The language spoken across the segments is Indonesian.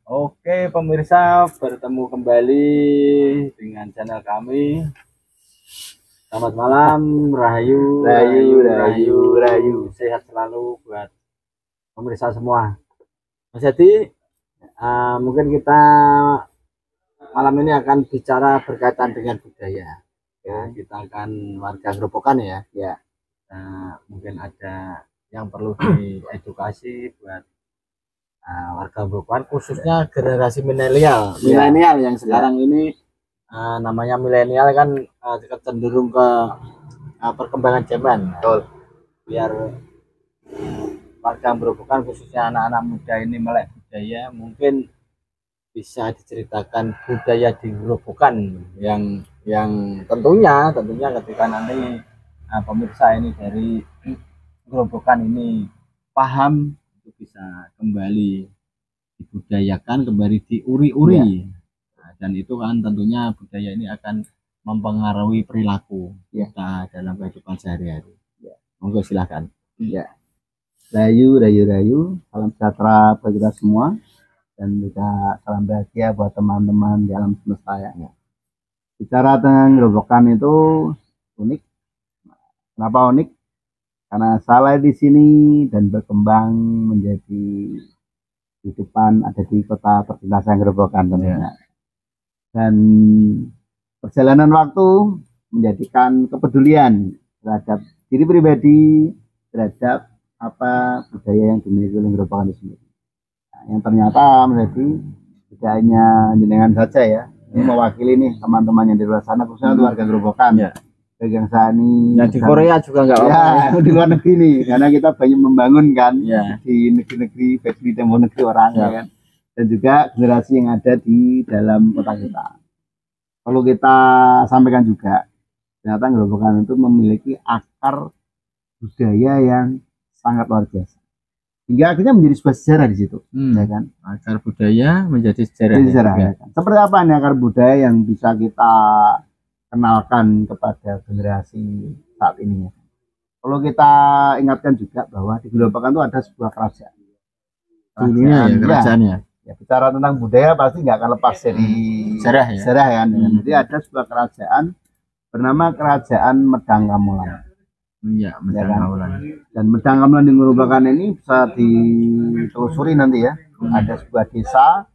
Oke pemirsa, bertemu kembali dengan channel kami. Selamat malam, Rahayu, Rahayu. Sehat selalu buat pemirsa semua. Jadi mungkin kita malam ini akan bicara berkaitan dengan budaya. Ya, kita akan warga Gerobokan ya. Mungkin ada yang perlu diedukasi buat warga Gerobokan, khususnya generasi milenial yang sekarang ini namanya milenial kan cenderung ke perkembangan zaman. Betul. Biar warga Gerobokan khususnya anak-anak muda ini melek budaya, mungkin bisa diceritakan budaya di Gerobokan yang tentunya ketika nanti pemirsa ini dari Gerobokan ini paham, itu bisa kembali dibudayakan, kembali diuri-uri. Dan itu kan tentunya budaya ini akan mempengaruhi perilaku kita dalam kehidupan sehari-hari. Monggo silakan. Rayu, salam sejahtera bagi kita semua dan juga salam bahagia buat teman-teman di alam semesta ya. Bicara tentang Gerobokan itu unik. Kenapa unik? Karena saya di sini dan berkembang menjadi kehidupan ada di kota perlintasan Gerobokan tentunya. Dan perjalanan waktu menjadikan kepedulian terhadap diri pribadi, terhadap apa budaya yang dimiliki oleh Gerobokan itu sendiri. Nah, yang ternyata menjadi tidak hanya jenengan saja ya, ini mewakili nih teman-teman yang di luar sana, khususnya warga Gerobokan. Yang Sani, yang di Korea juga nggak apa-apa di luar negeri nih, karena kita banyak membangun kan di negeri-negeri, baik di tempo negeri orang kan, dan juga generasi yang ada di dalam kota kita. Kalau kita sampaikan juga, ternyata Gerobokan itu memiliki akar budaya yang sangat luar biasa, hingga akhirnya menjadi sebuah sejarah di situ, ya kan? Akar budaya menjadi sejarah. Ya kan? Seperti apa nih akar budaya yang bisa kita kenalkan kepada generasi saat ini? Kalau kita ingatkan juga bahwa di Gerobokan itu ada sebuah kerajaan. Kerajaannya. Ya, bicara tentang budaya pasti nggak akan lepas dari sejarah kan. Jadi ada sebuah kerajaan bernama Kerajaan Medang Kamolan. Iya, Medang Kamolan. Dan Medang Kamolan di Gerobokan ini bisa ditelusuri nanti ya. Ada sebuah desa,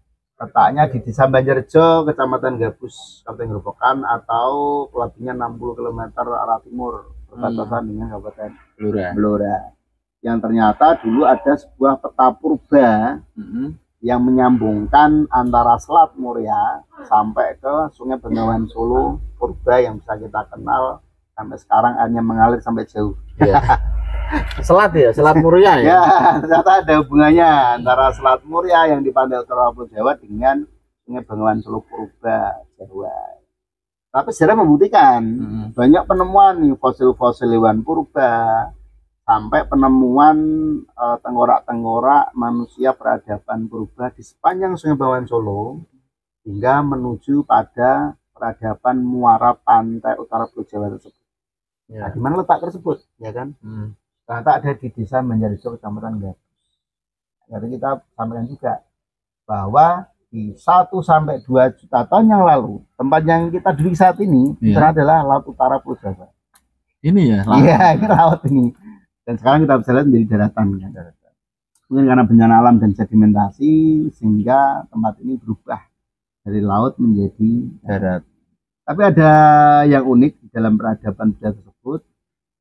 letaknya di Desa Banjarjo, Kecamatan Gabus, Kabupaten Gerobokan, atau lebihnya 60 km arah timur perbatasan dengan Kabupaten Blora. Yang ternyata dulu ada sebuah peta purba yang menyambungkan antara Selat Muria sampai ke Sungai Bengawan Solo purba yang bisa kita kenal sampai sekarang hanya mengalir sampai jauh. Selat ya, Selat Muria ya. Ternyata ada hubungannya antara Selat Muria yang dipandang ke Pulau Jawa dengan Sungai Bengawan Solo purba Jawa. Tapi sejarah membuktikan banyak penemuan nih fosil-fosil hewan purba, sampai penemuan tengkorak-tengkorak manusia peradaban purba di sepanjang Sungai Bengawan Solo hingga menuju pada peradaban muara pantai utara Pulau Jawa tersebut. Nah, di mana letak tersebut, ya kan? Ternyata ada di Desa Banjarjo, Kecamatan Gabus. Jadi kita sampaikan juga bahwa di 1 sampai 2 juta tahun yang lalu, tempat yang kita duduk saat ini itu adalah Laut Utara Pulau Jawa. Ini ya? Iya, ini laut ini. Dan sekarang kita bisa lihat menjadi daratan. Mungkin karena bencana alam dan sedimentasi sehingga tempat ini berubah dari laut menjadi darat. Tapi ada yang unik di dalam peradaban budaya tersebut.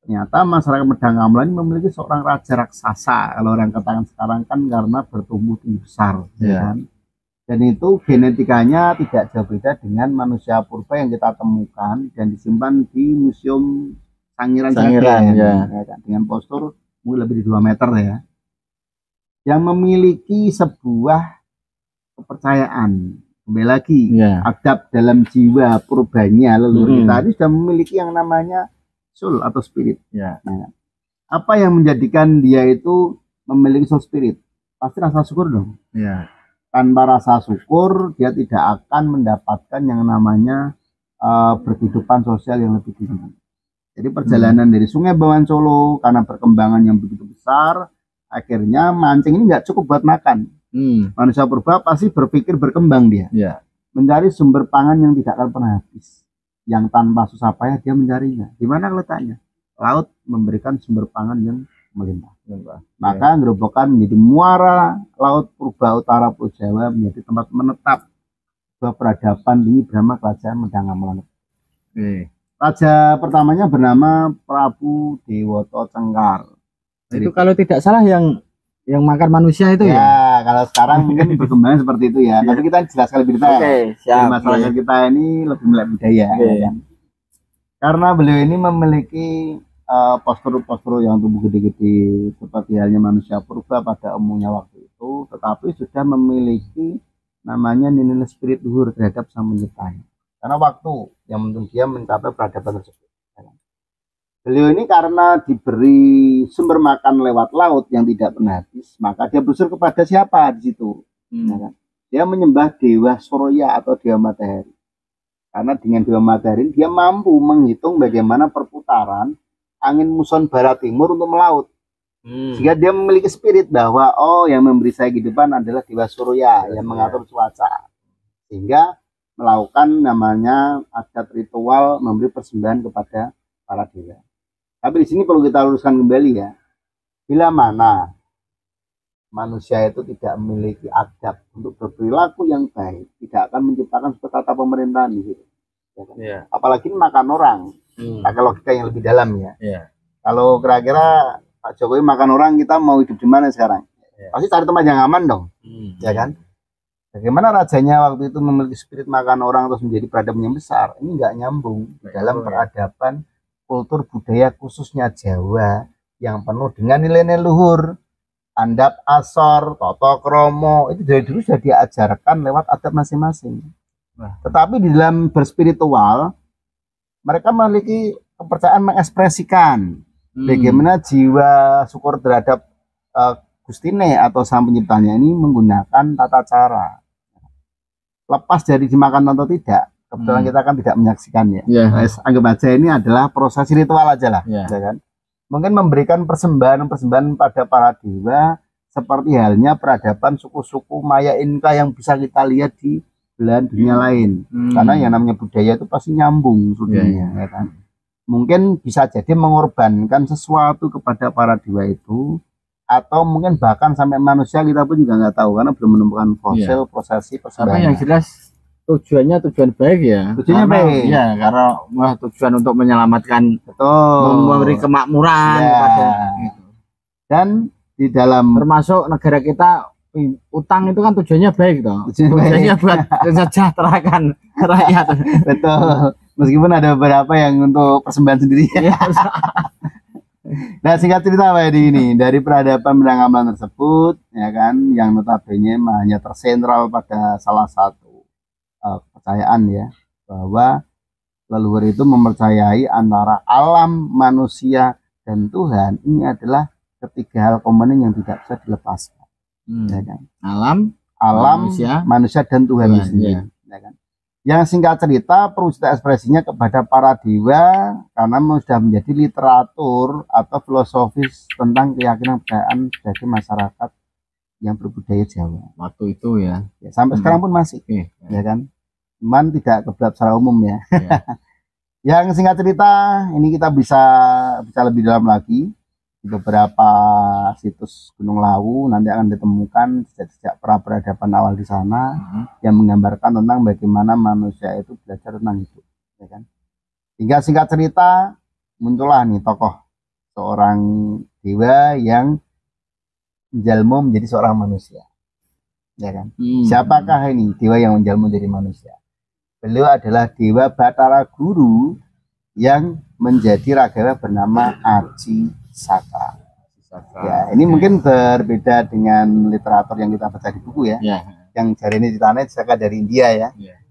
Ternyata masyarakat Medang Kamolan ini memiliki seorang raja raksasa. Kalau orang katakan sekarang kan karena bertumbuh tinggi besar, kan? Dan itu genetikanya tidak jauh beda dengan manusia purba yang kita temukan dan disimpan di Museum Sangiran ya, dengan postur mungkin lebih dari 2 meter ya, yang memiliki sebuah kepercayaan. Kembali lagi, adab dalam jiwa purbanya leluhur kita ini sudah memiliki yang namanya soul atau spirit. Nah, apa yang menjadikan dia itu memiliki soul spirit? Pasti rasa syukur dong. Tanpa rasa syukur dia tidak akan mendapatkan yang namanya berkehidupan sosial yang lebih tinggi. Jadi perjalanan dari Sungai Bengawan Solo karena perkembangan yang begitu besar, akhirnya mancing ini nggak cukup buat makan. Manusia purba pasti berpikir berkembang dia, mencari sumber pangan yang tidak akan pernah habis, yang tanpa susah payah dia mencarinya. Di mana letaknya? Laut memberikan sumber pangan yang melimpah. Maka Gerobokan menjadi muara laut purba utara Pulau Jawa, menjadi tempat menetap sebuah peradaban tinggi bernama Kerajaan Mendangamelan. Raja pertamanya bernama Prabu Dewoto Cengkar. Itu kalau tidak salah yang makan manusia itu ya? Kalau sekarang mungkin berkembang seperti itu ya. Tapi kita jelaskan lebih detail. Siap. Masyarakat kita ini lebih melek budaya. Ya. Karena beliau ini memiliki postur-postur yang tubuh gede-gede seperti halnya manusia purba pada umumnya waktu itu, tetapi sudah memiliki namanya nilai spirit luhur terhadap sang penciptanya. Karena waktu yang menuntun dia mencapai peradaban tersebut. Beliau ini karena diberi sumber makan lewat laut yang tidak pernah habis, maka dia berusul kepada siapa di situ? Dia menyembah Dewa Surya atau Dewa Matahari. Karena dengan Dewa Matahari dia mampu menghitung bagaimana perputaran angin muson barat timur untuk melaut. Sehingga dia memiliki spirit bahwa yang memberi saya kehidupan adalah Dewa Surya yang mengatur cuaca. Sehingga melakukan namanya adat ritual memberi persembahan kepada para dewa. Tapi di sini perlu kita luruskan kembali ya. Bila mana manusia itu tidak memiliki adab untuk berperilaku yang baik, tidak akan menciptakan tata pemerintahan di situ. Ya kan? Apalagi makan orang. Pakai logika yang lebih dalam ya. Kalau kira-kira Pak Jokowi makan orang, kita mau hidup di mana sekarang? Pasti cari tempat yang aman dong. Ya kan? Bagaimana rajanya waktu itu memiliki spirit makan orang terus menjadi peradaban yang besar? Ini nggak nyambung dalam peradaban kultur budaya khususnya Jawa yang penuh dengan nilai-nilai luhur, andap asor, toto kromo, itu dari dulu sudah diajarkan lewat adat masing-masing. Tetapi di dalam berspiritual, mereka memiliki kepercayaan mengekspresikan bagaimana jiwa syukur terhadap Gustine atau sang penciptanya ini menggunakan tata cara. Lepas dari dimakan atau tidak, kebetulan kita kan tidak menyaksikannya. Anggap aja ini adalah proses ritual aja lah, ya kan? Mungkin memberikan persembahan-persembahan pada para dewa seperti halnya peradaban suku-suku Maya Inka yang bisa kita lihat di belahan dunia lain. Karena yang namanya budaya itu pasti nyambung studinya, ya kan? Mungkin bisa jadi mengorbankan sesuatu kepada para dewa itu, atau mungkin bahkan sampai manusia kita pun juga nggak tahu karena belum menemukan fosil prosesi persembahan. Tapi yang jelas tujuannya tujuan baik ya. Tujuannya baik. Ya, karena tujuan untuk menyelamatkan, memberi kemakmuran kepada gitu. Dan di dalam termasuk negara kita utang itu kan tujuannya baik toh. Tujuannya buat mensejahterakan rakyat. Betul. Meskipun ada beberapa yang untuk persembahan sendiri. Nah, singkat cerita Pak Edi, ini dari peradaban Mendangamelan tersebut ya kan, yang notabene hanya tersentral pada salah satu kepercayaan ya, bahwa leluhur itu mempercayai antara alam, manusia dan Tuhan ini adalah ketiga hal komponen yang tidak bisa dilepaskan. Ya kan? Alam, manusia dan Tuhan itu sendiri. Ya kan? Yang singkat cerita perwujudan ekspresinya kepada para dewa karena sudah menjadi literatur atau filosofis tentang keyakinan kepercayaan dari masyarakat yang berbudaya Jawa waktu itu ya sampai sekarang pun masih ya kan, cuman tidak kebelat secara umum ya. Yang singkat cerita ini kita bisa lebih dalam lagi di beberapa situs Gunung Lawu, nanti akan ditemukan jejak peradaban awal di sana yang menggambarkan tentang bagaimana manusia itu belajar tentang hidup, ya kan. Hingga singkat cerita muncullah nih tokoh seorang dewa yang menjelma menjadi seorang manusia, ya kan. Siapakah ini dewa yang menjelma menjadi manusia? Beliau adalah Dewa Batara Guru yang menjadi ragawa bernama Aji Saka. Ya, ini mungkin berbeda dengan literatur yang kita baca di buku ya. Yang jari ini ditanya Saka dari India ya.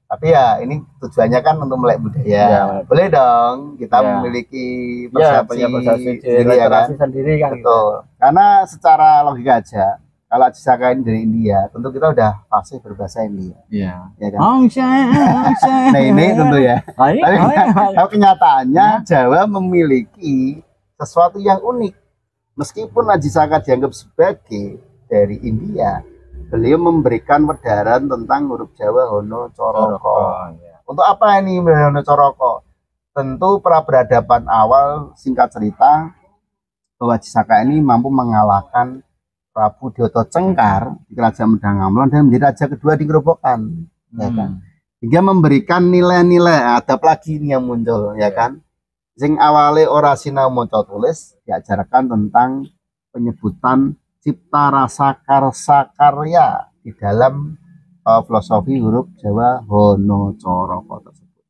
Tapi ya ini tujuannya kan untuk melek budaya. Boleh dong kita memiliki persepsi sendiri, ya kan? Sendiri kan. Betul. Gitu. Karena secara logika aja, kalau Aji Saka ini dari India, tentu kita udah fasih berbahasa India. Ya kan? Nah ini tentu ya. Tapi kenyataannya Jawa memiliki sesuatu yang unik, Meskipun Aji Saka dianggap sebagai dari India, beliau memberikan wedaran tentang huruf Jawa Hono Coroko. Ya. Untuk apa ini Hono Coroko? Tentu pra peradaban awal, singkat cerita, bahwa Aji Saka ini mampu mengalahkan Prabu Dioto Cengkar di Kerajaan Medang Amlan dan menjadi raja kedua di Gerobokan, ya kan? Hingga memberikan nilai-nilai adab lagi yang muncul, ya kan? Sing awale ora sinau maca tulis, diajarkan tentang penyebutan cipta rasa karsa karya di dalam filosofi huruf Jawa Hono Coroko tersebut.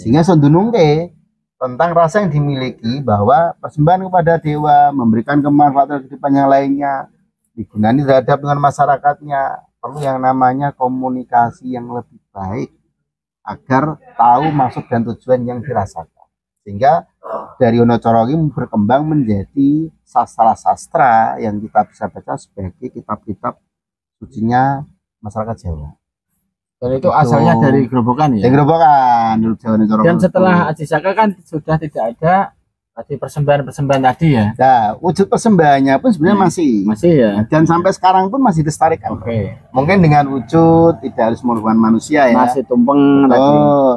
Sehingga sondunungke tentang rasa yang dimiliki bahwa persembahan kepada dewa, memberikan kemanfaatan kehidupan yang lainnya, digunani terhadap dengan masyarakatnya, perlu yang namanya komunikasi yang lebih baik agar tahu maksud dan tujuan yang dirasakan. Sehingga dari Hono Coroko ini berkembang menjadi sastra-sastra yang kita bisa baca sebagai kitab-kitab sucinya masyarakat Jawa. Dan itu asalnya dari Gerobokan ya? Dari Gerobokan, Jawa Coroko. Dan setelah Aji Saka kan sudah tidak ada tadi persembahan-persembahan tadi ya? Nah, wujud persembahannya pun sebenarnya masih ya. Dan sampai sekarang pun masih dilestarikan. Mungkin dengan wujud tidak harus merupakan manusia ya. Nasi tumpeng tadi.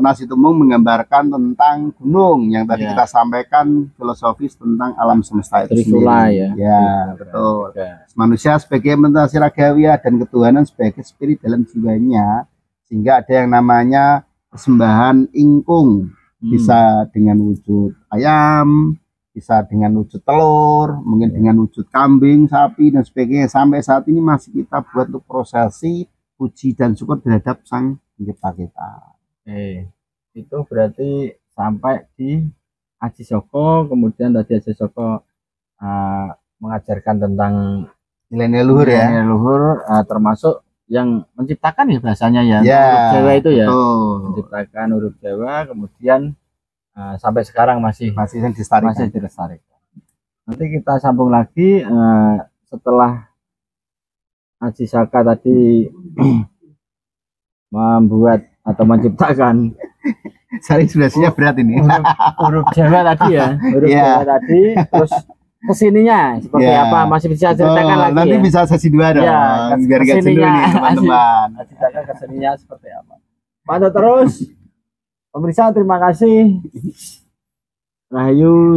Nasi tumpeng menggambarkan tentang gunung yang tadi kita sampaikan, filosofis tentang alam semesta itu sendiri. Ya, betul. Manusia sebagai mentasi ragawiya dan ketuhanan sebagai spirit dalam jiwanya, sehingga ada yang namanya persembahan ingkung. Bisa dengan wujud ayam, bisa dengan wujud telur, mungkin dengan wujud kambing, sapi, dan sebagainya. Sampai saat ini masih kita buat untuk prosesi puji dan syukur terhadap Sang Pencipta kita. Itu berarti sampai di Aji Saka, kemudian tadi Aji Saka mengajarkan tentang nilai-nilai luhur ya. Nilai luhur, termasuk yang menciptakan ya bahasanya ya, huruf Jawa itu ya, menciptakan huruf Jawa, kemudian sampai sekarang masih dilestarikan. Nanti kita sambung lagi setelah Aji Saka tadi membuat atau menciptakan. Sari durasinya berat ini. Huruf Jawa tadi ya, huruf Jawa tadi, terus kesininya seperti apa masih bisa ceritakan lagi nanti bisa sesi 2 dong biar gak jenuh nih teman-teman. Ceritakan kesininya seperti apa, pantau terus pemirsa. Terima kasih. Rahayu.